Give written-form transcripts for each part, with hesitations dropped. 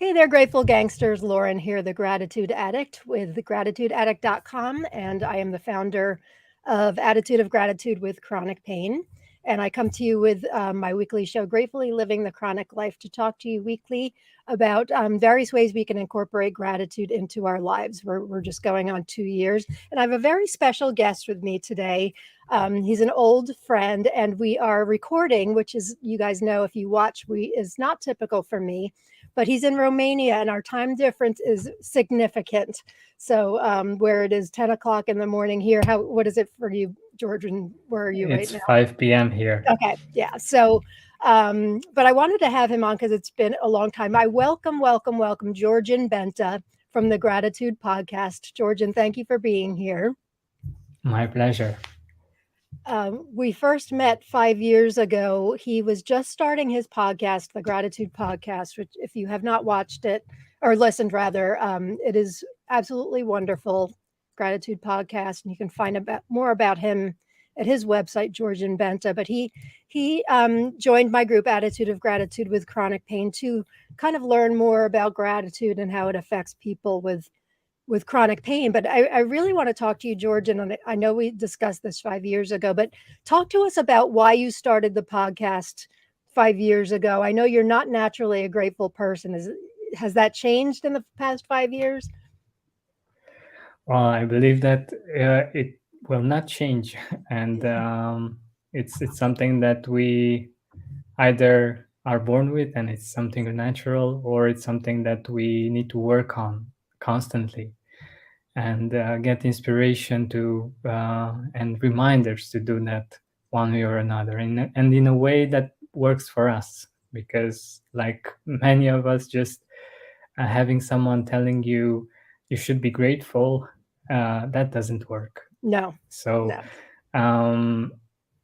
Hey there, grateful gangsters. Lauren here, the Gratitude Addict with gratitudeaddict.com. And I am the founder of Attitude of Gratitude with Chronic Pain. And I come to you with my weekly show, Gratefully Living the Chronic Life, to talk to you weekly about various ways we can incorporate gratitude into our lives. We're just going on 2 years. And I have a very special guest with me today. He's an old friend, and we are recording, which is, you guys know, if you watch, is not typical for me, but he's in Romania and our time difference is significant. So where it is 10 o'clock in the morning here, what is it for you, Georgian? Where are you right It's now? 5 p.m. here. Okay, yeah. So, but I wanted to have him on because it's been a long time. I welcome Georgian Benta from the Gratitude Podcast. Georgian, thank you for being here. My pleasure. We first met 5 years ago. He was just starting his podcast, the Gratitude Podcast, which, if you have not watched it or listened, rather, it is absolutely wonderful. Gratitude Podcast, and you can find more about him at his website, Georgian Benta. But he joined my group, Attitude of Gratitude with Chronic Pain, to kind of learn more about gratitude and how it affects people with chronic pain. But I really want to talk to you, Georgian, and I know we discussed this 5 years ago, but talk to us about why you started the podcast 5 years ago. I know you're not naturally a grateful person. Has that changed in the past 5 years? Well, I believe that it will not change, and it's something that we either are born with, and it's something natural, or it's something that we need to work on constantly, and get inspiration to and reminders to do that one way or another, and in a way that works for us. Because, like many of us, just having someone telling you should be grateful, that doesn't work. No. So, No.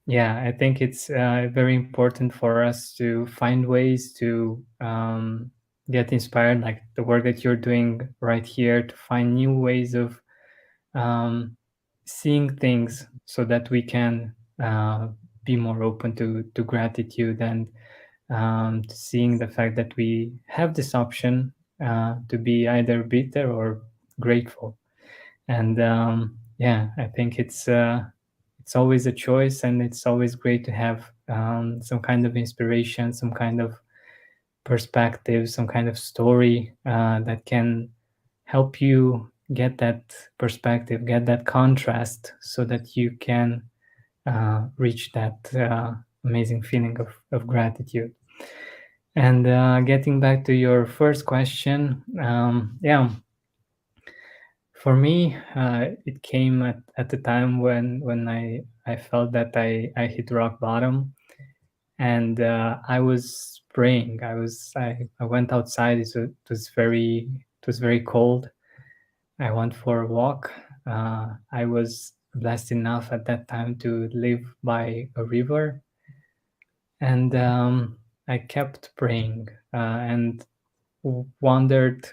Yeah, I think it's very important for us to find ways to get inspired, like the work that you're doing right here, to find new ways of seeing things so that we can be more open to gratitude, and seeing the fact that we have this option to be either bitter or grateful. And yeah, I think it's always a choice, and it's always great to have some kind of inspiration, some kind of perspective, some kind of story that can help you get that perspective, get that contrast, so that you can reach that amazing feeling of gratitude. And getting back to your first question, yeah, for me, it came at the time when I felt that I hit rock bottom, and I was praying. I went outside. It was very cold. I went for a walk. I was blessed enough at that time to live by a river, and I kept praying and wondered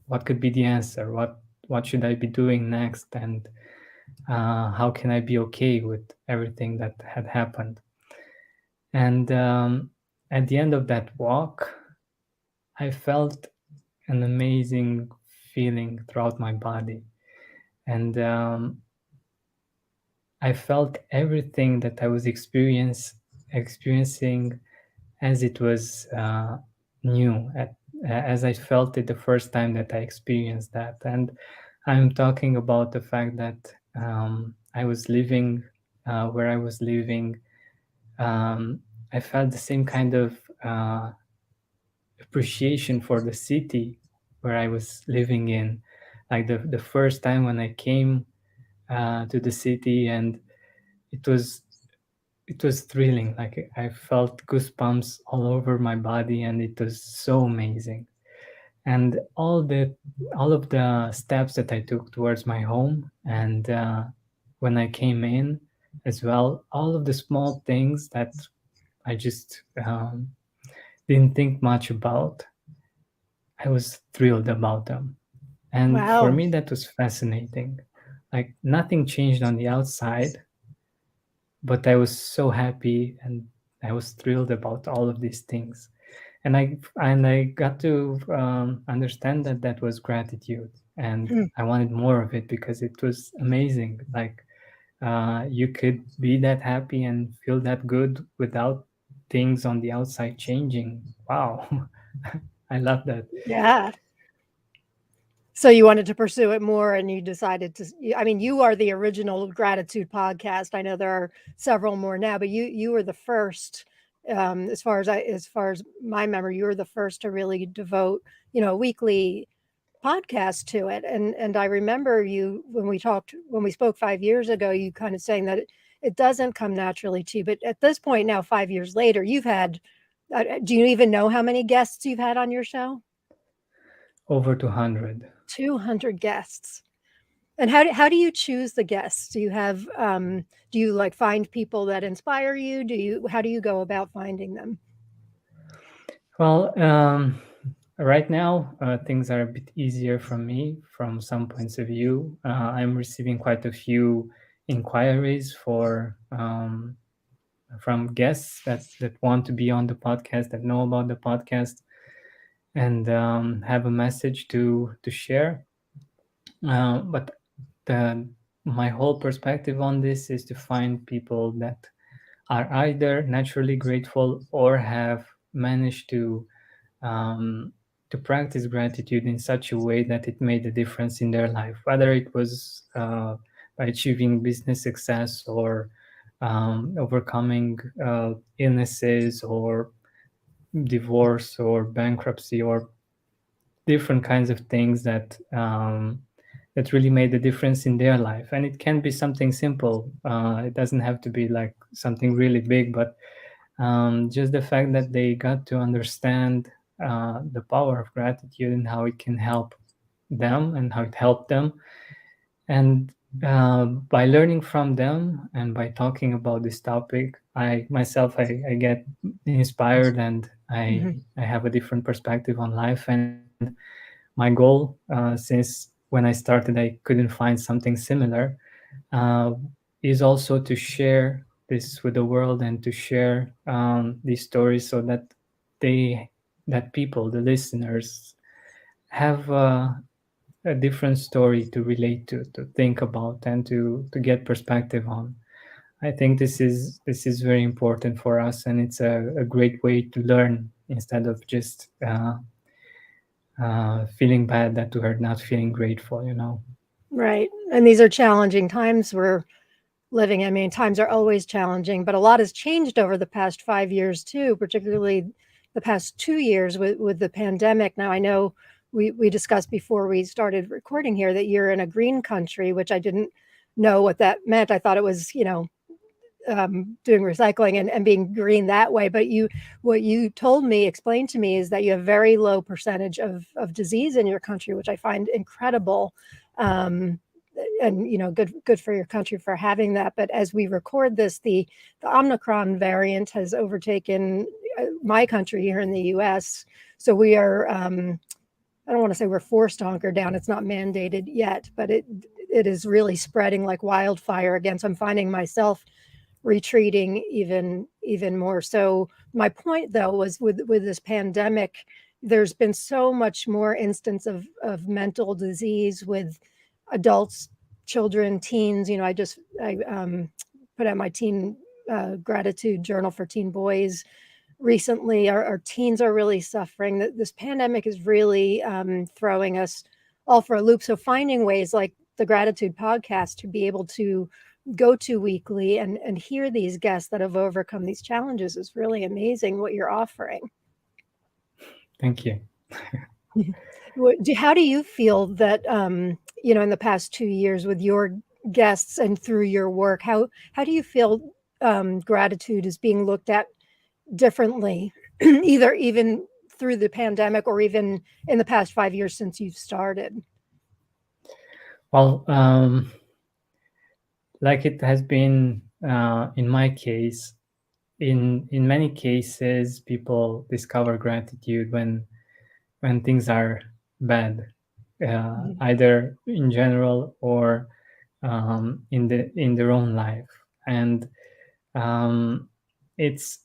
what could be the answer. What should I be doing next, and how can I be okay with everything that had happened? And at the end of that walk, I felt an amazing feeling throughout my body, and I felt everything that I was experiencing as it was new, as I felt it the first time that I experienced that. And I'm talking about the fact that I was living where I was living. I felt the same kind of appreciation for the city where I was living in. Like the first time when I came to the city, and it was thrilling. Like I felt goosebumps all over my body, and it was so amazing. And all of the steps that I took towards my home, and when I came in as well, all of the small things that I just didn't think much about, I was thrilled about them. And for Wow. me, that was fascinating. Like nothing changed on the outside, but I was so happy, and I was thrilled about all of these things. And I got to understand that that was gratitude, and I wanted more of it because it was amazing. Like you could be that happy and feel that good without things on the outside changing. Wow. I love that. Yeah. So you wanted to pursue it more and you decided to I mean, you are the original gratitude podcast. I know there are several more now, but you were the first, as far as my memory, you were the first to really devote, a weekly podcast to it. And I remember you when we spoke 5 years ago, you kind of saying that it doesn't come naturally to you. But at this point now, 5 years later, you've had do you even know how many guests you've had on your show? Over 200. 200 guests. And how do you choose the guests? Do you like find people that inspire you? How do you go about finding them? Well, right now, things are a bit easier for me from some points of view. I'm receiving quite a few inquiries from guests that want to be on the podcast, that know about the podcast, and have a message to share. But the my whole perspective on this is to find people that are either naturally grateful or have managed um, to practice gratitude in such a way that it made a difference in their life, whether it was by achieving business success or overcoming illnesses or divorce or bankruptcy or different kinds of things that really made a difference in their life. And it can be something simple. It doesn't have to be like something really big, but just the fact that they got to understand the power of gratitude and how it can help them and how it helped them. And by learning from them and by talking about this topic, I get inspired, and Mhm. I have a different perspective on life. And my goal, since when I started I couldn't find something similar, uh, is also to share this with the world and to share these stories so that they that people, the listeners, have a different story to relate to think about, and to get perspective on. I think this is very important for us, and it's a great way to learn instead of just feeling bad that we're not feeling grateful. Right. And these are challenging times we're living. I mean, times are always challenging, but a lot has changed over the past 5 years too, particularly the past 2 years with the pandemic. Now, I know we discussed before we started recording here that you're in a green country, which I didn't know what that meant. I thought it was, doing recycling and being green that way. But what you told me, explained to me, is that you have very low percentage of disease in your country, which I find incredible. Um, and good for your country for having that. But as we record this, the Omicron variant has overtaken my country here in the U.S. So we are. I don't want to say we're forced to hunker down. It's not mandated yet, but it is really spreading like wildfire again. So I'm finding myself retreating even more. So my point though was with this pandemic, there's been so much more instance of mental disease with adults, children, teens. I put out my teen gratitude journal for teen boys recently. Our teens are really suffering. This pandemic is really throwing us all for a loop. So finding ways like the gratitude podcast to be able to go to weekly and hear these guests that have overcome these challenges is really amazing what you're offering. Thank you. How do you feel that in the past 2 years with your guests and through your work, how do you feel gratitude is being looked at differently, either even through the pandemic or even in the past 5 years since you've started? Well, like it has been in my case, in many cases, people discover gratitude when things are bad, Mhm. either in general or in their own life. And um, it's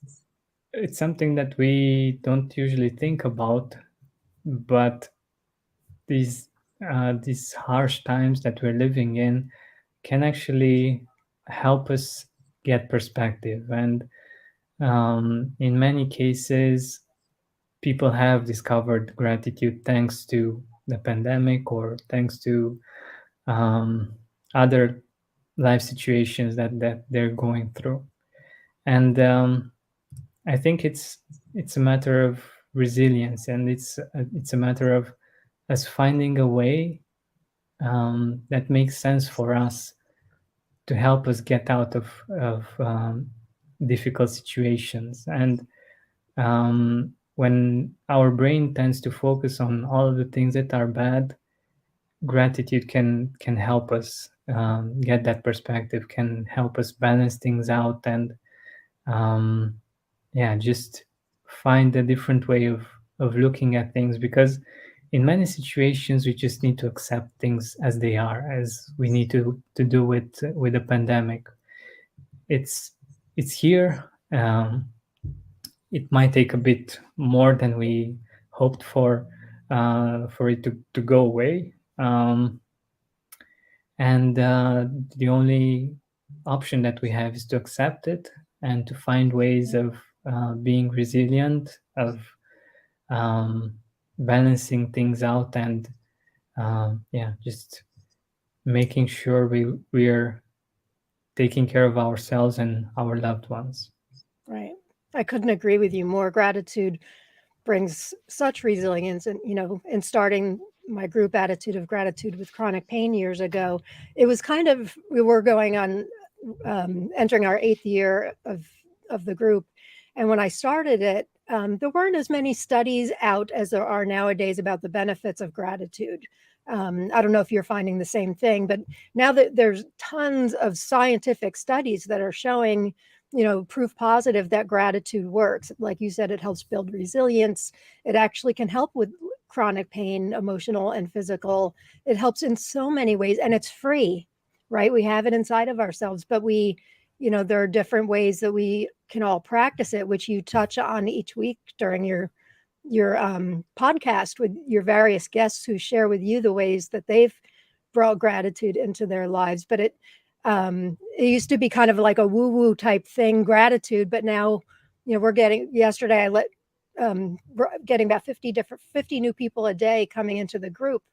it's something that we don't usually think about, but these harsh times that we're living in can actually help us get perspective. And in many cases, people have discovered gratitude thanks to the pandemic or thanks to um, other life situations that they're going through. And I think it's a matter of resilience, and it's a matter of us finding a way that makes sense for us to help us get out of difficult situations. And when our brain tends to focus on all of the things that are bad, gratitude can help us get that perspective, can help us balance things out, and um, yeah, just find a different way of looking at things. Because in many situations we just need to accept things as they are, as we need to do with the pandemic. It's here. It might take a bit more than we hoped for it to go away. And the only option that we have is to accept it and to find ways of being resilient, of um, balancing things out, and yeah, just making sure we're taking care of ourselves and our loved ones. Right. I couldn't agree with you more. Gratitude brings such resilience. And, in starting my group Attitude of Gratitude with chronic pain years ago, it was kind of, we were going on, entering our 8th year of the group. And when I started it, there weren't as many studies out as there are nowadays about the benefits of gratitude. I don't know if you're finding the same thing, but now that there's tons of scientific studies that are showing, proof positive that gratitude works. Like you said, it helps build resilience. It actually can help with chronic pain, emotional and physical. It helps in so many ways, and it's free, right? We have it inside of ourselves, but there are different ways that we can all practice it, which you touch on each week during your podcast with your various guests who share with you the ways that they've brought gratitude into their lives. But it used to be kind of like a woo woo type thing, gratitude, but now, we're getting, yesterday I we're getting about 50 new people a day coming into the group.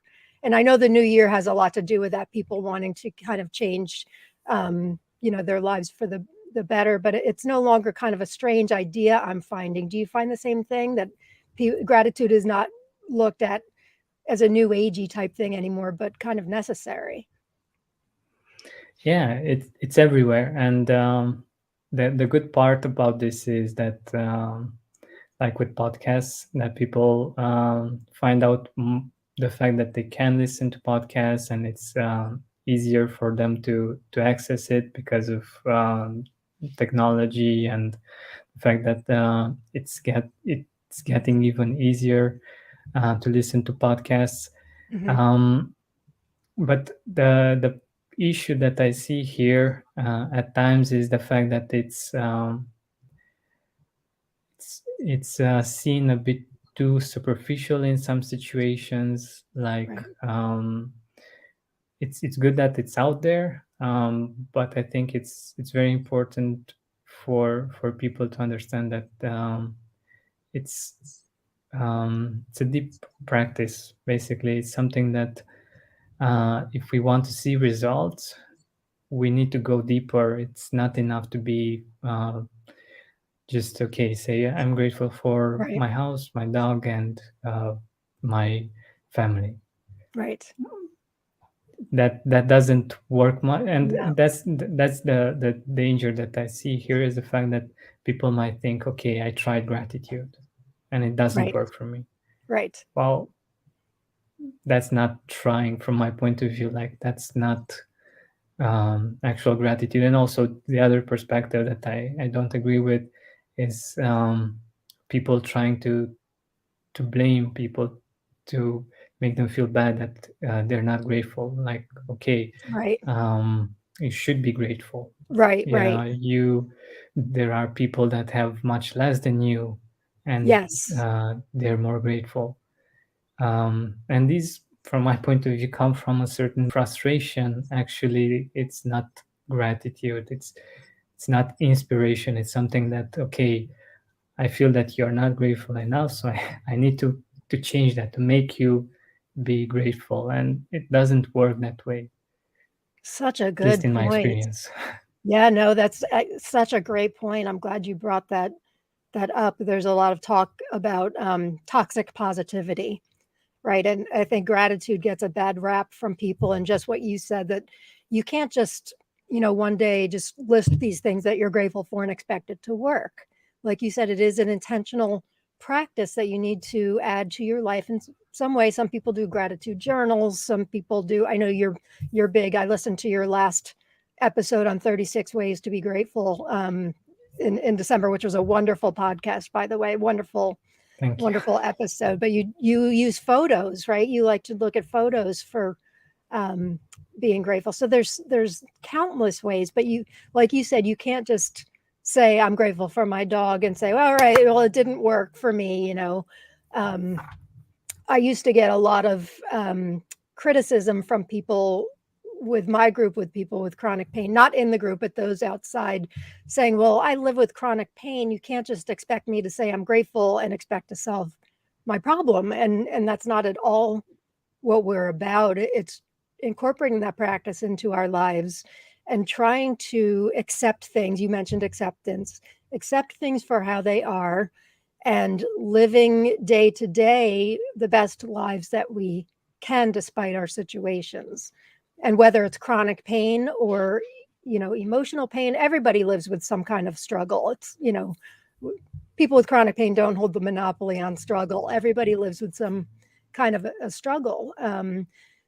And I know the new year has a lot to do with that, people wanting to kind of change, their lives for the better, but it's no longer kind of a strange idea, I'm finding. Do you find the same thing, that gratitude is not looked at as a new agey type thing anymore, but kind of necessary? Yeah, it's everywhere. And the good part about this is that like with podcasts, that people find out the fact that they can listen to podcasts, and it's easier for them to access it because of technology, and the fact that it's getting even easier to listen to podcasts. Mhm. But the issue that I see here at times is the fact that it's seen a bit too superficial in some situations. Like Right. it's good that it's out there, but I think it's very important for people to understand that it's it's a deep practice. Basically, it's something that if we want to see results, we need to go deeper. It's not enough to be just okay. Say I'm grateful for Right. my house, my dog, and my family. Right. That doesn't work much, and No. that's the danger that I see here, is the fact that people might think, okay, I tried gratitude, and it doesn't Right. work for me. Right. Well, that's not trying from my point of view. Like that's not actual gratitude. And also the other perspective that I don't agree with is people trying to blame people, to make them feel bad that they're not grateful. Like, okay, Right. you should be grateful. Right. Yeah, Right. there are people that have much less than you, and Yes. they're more grateful. And these, from my point of view, come from a certain frustration. Actually, it's not gratitude. It's not inspiration. It's something that, okay, I feel that you're not grateful enough, so I need to change that, to make you be grateful. And it doesn't work that way, Such a at least good in my point. experience. Yeah, no, that's such a great point. I'm glad you brought that up. There's a lot of talk about toxic positivity, right? And I think gratitude gets a bad rap from people. And just what you said, that you can't just, one day just list these things that you're grateful for and expect it to work. Like you said, it is an intentional practice that you need to add to your life in some way. Some people do gratitude journals. Some people do. I know you're big. I listened to your last episode on 36 ways to be grateful in December, which was a wonderful podcast, by the way. Wonderful Thank you. wonderful episode. But you use photos, right? You like to look at photos for being grateful. So there's countless ways, but you, like you said, you can't just say I'm grateful for my dog and say, well, all right, well, it didn't work for me. I used to get a lot of criticism from people with my group, with people with chronic pain, not in the group, but those outside, saying, well, I live with chronic pain. You can't just expect me to say I'm grateful and expect to solve my problem. And that's not at all what we're about. It's incorporating that practice into our lives and trying to accept things. You mentioned acceptance, accept things for how they are, and living day to day the best lives that we can despite our situations. And whether it's chronic pain or emotional pain, everybody lives with some kind of struggle. It's people with chronic pain don't hold the monopoly on struggle. Everybody lives with some kind of a struggle.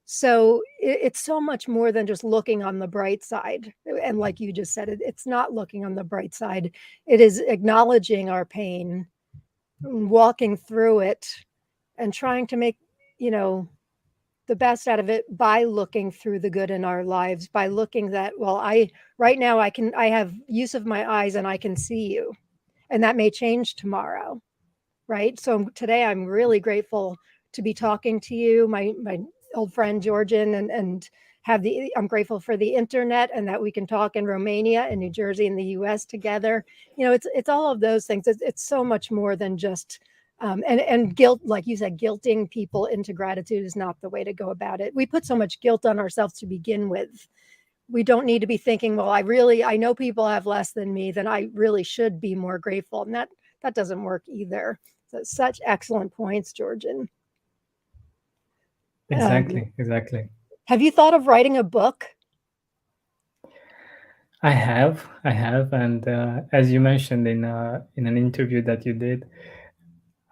So it's so much more than just looking on the bright side. And like you just said, it's not looking on the bright side. It is acknowledging our pain, walking through it, and trying to make the best out of it by looking through the good in our lives, by looking that, well, right now I have use of my eyes and I can see you, and that may change tomorrow, right? So today I'm really grateful to be talking to you, my old friend Georgian, and I'm grateful for the internet and that we can talk in Romania and New Jersey and the US together. It's all of those things. It's so much more than just and guilt, like you said, guilting people into gratitude is not the way to go about it. We put so much guilt on ourselves to begin with. We don't need to be thinking, well, I know people have less than me, then I really should be more grateful. And that doesn't work either. So such excellent points, Georgian. Exactly. Have you thought of writing a book? I have, and as you mentioned in an interview that you did,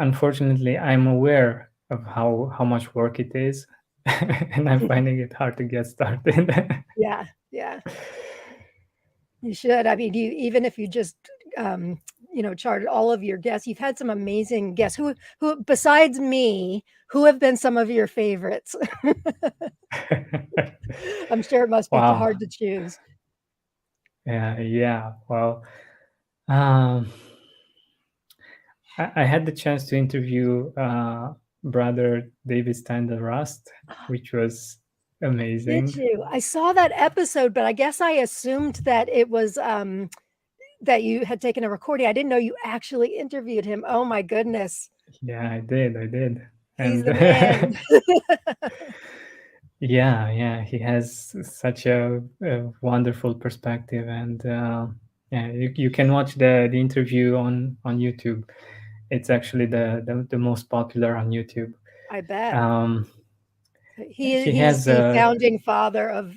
unfortunately, I'm aware of how much work it is, and I'm finding it hard to get started. Yeah. You should. I mean, even if you just charted all of your guests, you've had some amazing guests. Who besides me, who have been some of your favorites? I'm sure it must be hard to choose. Yeah. Well, I had the chance to interview Brother David Steindl-Rast, which was amazing. Did you? I saw that episode, but I guess I assumed that it was that you had taken a recording. I didn't know you actually interviewed him. Oh my goodness. Yeah, I did. He's the man. Yeah, he has such a wonderful perspective, and you can watch the interview on YouTube. It's actually the most popular on YouTube. I bet. He's the founding father of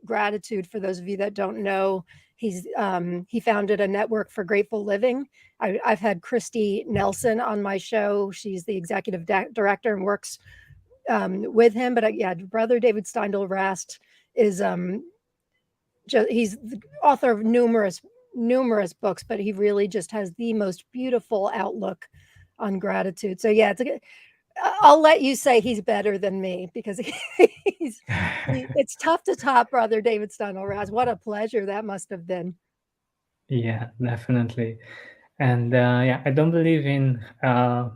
gratitude. For those of you that don't know, he founded a network for grateful living. I've had Christy Nelson on my show. She's the executive director and works with him. But Brother David Steindl-Rast is he's the author of numerous books, but he really just has the most beautiful outlook on gratitude. So yeah, I'll let you say he's better than me, because it's tough to top Brother David Steindl-Rast. What a pleasure that must have been. Yeah, definitely. And yeah, I don't believe in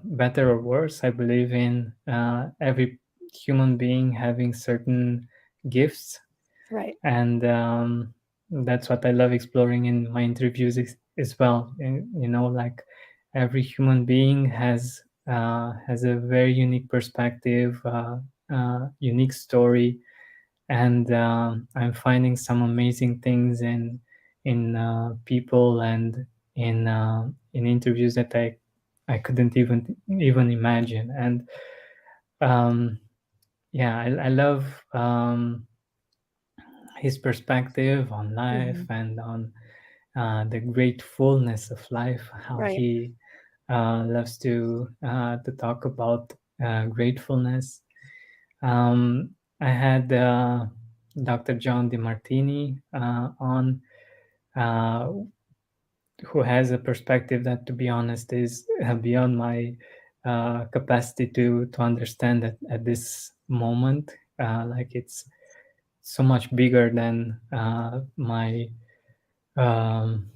better or worse. I believe in every human being having certain gifts, Right. and that's what I love exploring in my interviews as well. And, you know, like every human being has a very unique perspective, unique story, and I'm finding some amazing things in people and in interviews that I couldn't even imagine. And um, yeah, I love his perspective on life Hmm. and on the gratefulness of life, how Right. he loves to talk about gratefulness. um, I had Dr. John DiMartini on, uh, who has a perspective that, to be honest, is beyond my capacity to understand at this moment. Like it's so much bigger than my um,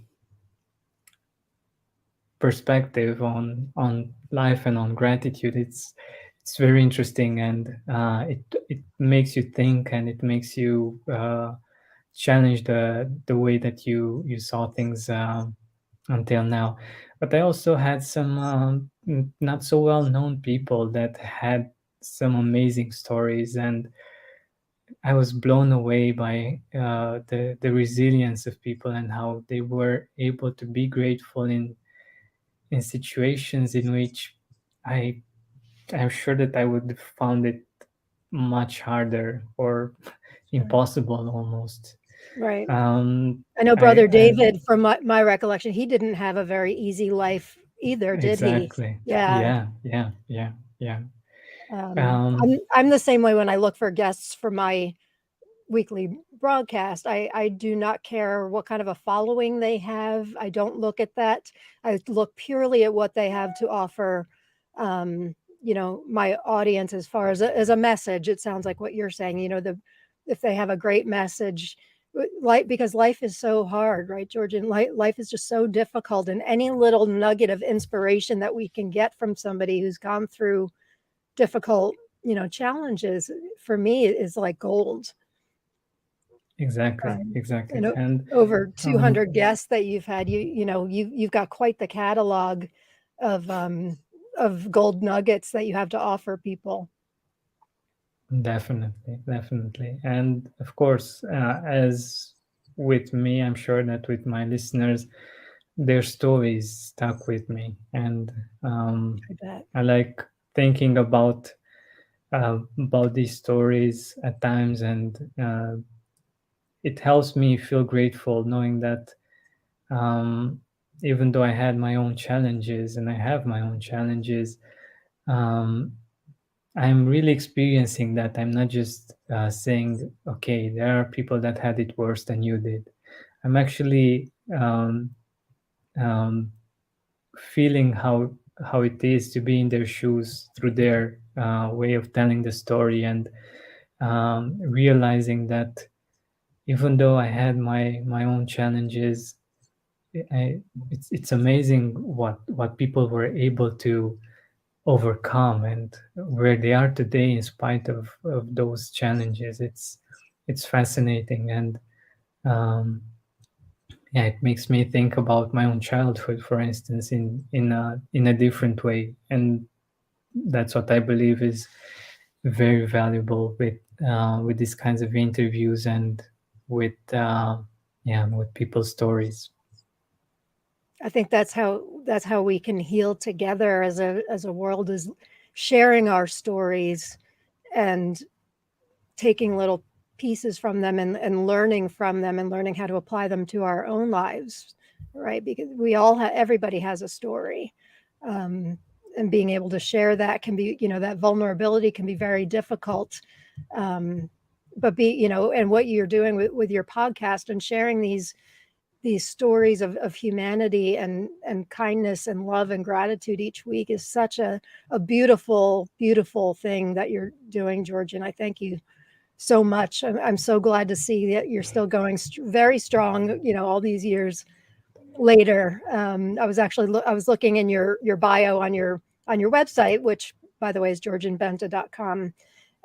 perspective on life and on gratitude. It's very interesting, and it makes you think, and it makes you challenge the way that you saw things until now. But I also had some not so well known people that had some amazing stories, and I was blown away by the resilience of people and how they were able to be grateful in situations in which I I'm sure that I would have found it much harder or Sure. impossible almost. Right. Um, I know I, Brother I David, from my recollection, he didn't have a very easy life either, did he? exactly. Yeah. Yeah. I'm Um, I'm the same way when I look for guests for my weekly broadcast. I do not care what kind of a following they have. I don't look at that. I look purely at what they have to offer, my audience as far as a message. It sounds like what you're saying, if they have a great message, because life is so hard, right, Georgian? Life is just so difficult, and any little nugget of inspiration that we can get from somebody who's gone through difficult, challenges, for me is like gold. exactly, Um, exactly. and And over um, 200 guests that you've had, you've got quite the catalog of gold nuggets that you have to offer people. definitely. And of course, as with me, I'm sure that with my listeners, their stories stuck with me. And I bet. I like thinking about these stories at times, and it helps me feel grateful knowing that um, even though I had my own challenges and I have my own challenges, um, I'm really experiencing that. I'm not just saying, okay, there are people that had it worse than you did. I'm actually um, feeling how it is to be in their shoes through their way of telling the story, and realizing that even though I had my own challenges, I, it's amazing what people were able to overcome and where they are today in spite of those challenges. It's fascinating, and um, yeah, it makes me think about my own childhood, for instance, in a different way, and that's what I believe is very valuable with these kinds of interviews and with with people's stories. I think that's how we can heal together as a world, is sharing our stories and taking little pieces from them, and learning from them, and learning how to apply them to our own lives, right? Because everybody has a story. Um, and being able to share that can be, that vulnerability can be very difficult. Um, but and what you're doing with your podcast and sharing these stories of humanity and kindness and love and gratitude each week is such a beautiful, beautiful thing that you're doing, George. And I thank you so much. I'm so glad to see that you're still going very strong, all these years later. I was looking in your bio on your website, which by the way is georgianbenta.com,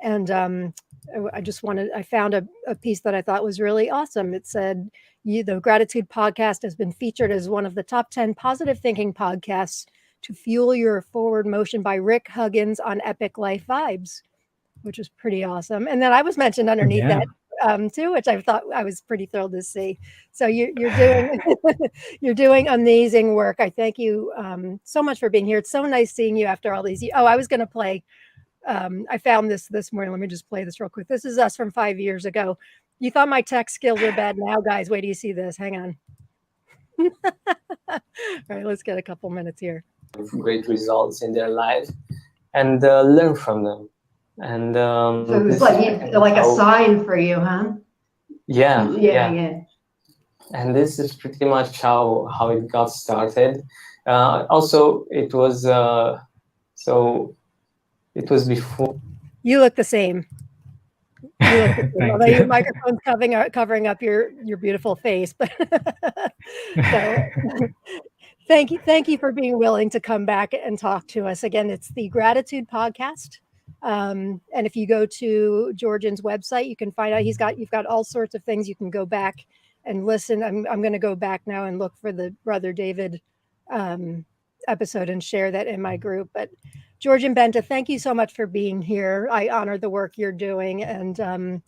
and I found a piece that I thought was really awesome. It said the Gratitude Podcast has been featured as one of the top 10 positive thinking podcasts to fuel your forward motion by Rick Huggins on Epic Life Vibes, which was pretty awesome. And then I was mentioned underneath Yeah. that too, which I thought I was pretty thrilled to see. So you're doing you're doing amazing work. I thank you so much for being here. It's so nice seeing you after all these years. Oh, I was going to play. I found this morning. Let me just play this real quick. This is us from 5 years ago. You thought my tech skills were bad. Now, guys, wait till you see this. Hang on. All right, let's get a couple minutes here. Great results in their life and learn from them. And so it was like a sign for you, huh? Yeah. Yeah. And this is pretty much how it got started. Also, it was before. You look the same. Although your microphone's covering up your beautiful face, but so thank you for being willing to come back and talk to us again. It's the Gratitude Podcast, and if you go to Georgian's website, you can find out you've got all sorts of things. You can go back and listen. I'm going to go back now and look for the Brother David episode and share that in my group. But Georgian Benta, thank you so much for being here. I honor the work you're doing, and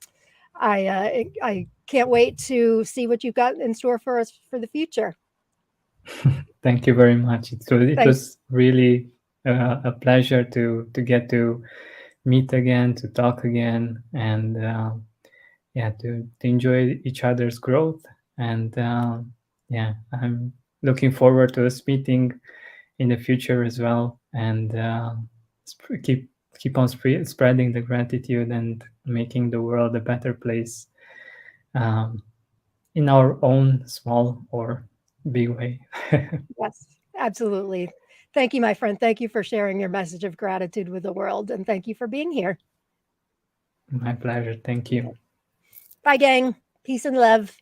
I can't wait to see what you've got in store for us for the future. Thank you very much. It was really a pleasure to get to meet again, to talk again, and to enjoy each other's growth. And I'm looking forward to us meeting in the future as well, and keep on spreading the gratitude and making the world a better place in our own small or big way. Yes, absolutely. Thank you, my friend. Thank you for sharing your message of gratitude with the world, and thank you for being here. My pleasure. Thank you. Bye, gang. Peace and love.